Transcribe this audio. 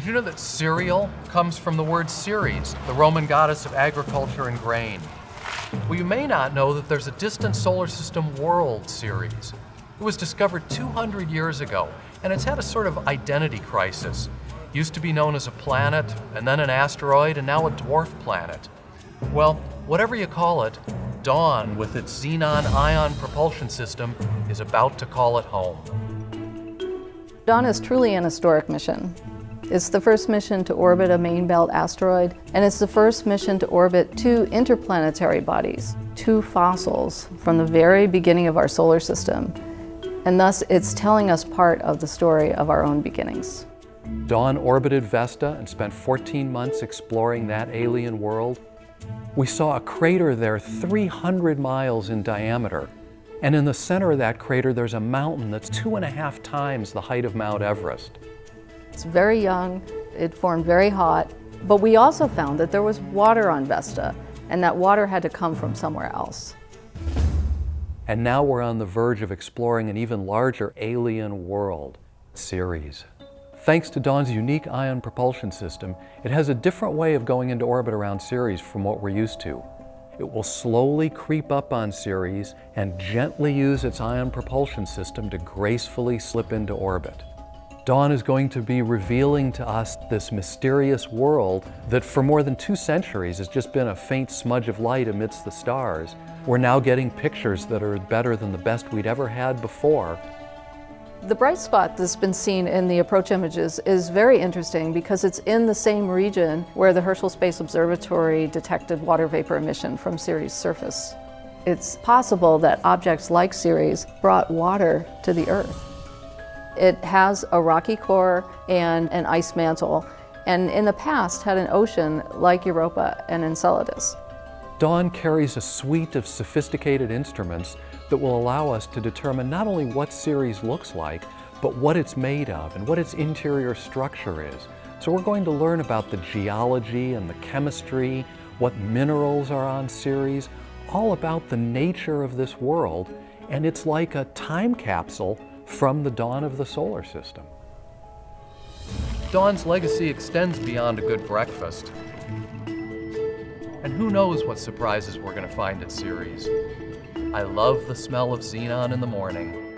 Did you know that cereal comes from the word Ceres, the Roman goddess of agriculture and grain? Well, you may not know that there's a distant solar system world, Ceres. It was discovered 200 years ago, and it's had a sort of identity crisis. Used to be known as a planet, and then an asteroid, and now a dwarf planet. Well, whatever you call it, Dawn, with its xenon ion propulsion system, is about to call it home. Dawn is truly an historic mission. It's the first mission to orbit a main belt asteroid, and it's the first mission to orbit two interplanetary bodies, two fossils from the very beginning of our solar system. And thus, it's telling us part of the story of our own beginnings. Dawn orbited Vesta and spent 14 months exploring that alien world. We saw a crater there 300 miles in diameter. And in the center of that crater, there's a mountain that's 2.5 times the height of Mount Everest. It's very young, it formed very hot, but we also found that there was water on Vesta, and that water had to come from somewhere else. And now we're on the verge of exploring an even larger alien world, Ceres. Thanks to Dawn's unique ion propulsion system, it has a different way of going into orbit around Ceres from what we're used to. It will slowly creep up on Ceres and gently use its ion propulsion system to gracefully slip into orbit. Dawn is going to be revealing to us this mysterious world that for more than 2 centuries has just been a faint smudge of light amidst the stars. We're now getting pictures that are better than the best we'd ever had before. The bright spot that's been seen in the approach images is very interesting because it's in the same region where the Herschel Space Observatory detected water vapor emission from Ceres' surface. It's possible that objects like Ceres brought water to the Earth. It has a rocky core and an ice mantle, and in the past had an ocean like Europa and Enceladus. Dawn carries a suite of sophisticated instruments that will allow us to determine not only what Ceres looks like, but what it's made of and what its interior structure is. So we're going to learn about the geology and the chemistry, what minerals are on Ceres, all about the nature of this world, and it's like a time capsule from the dawn of the solar system. Dawn's legacy extends beyond a good breakfast. And who knows what surprises we're going to find at Ceres. I love the smell of xenon in the morning.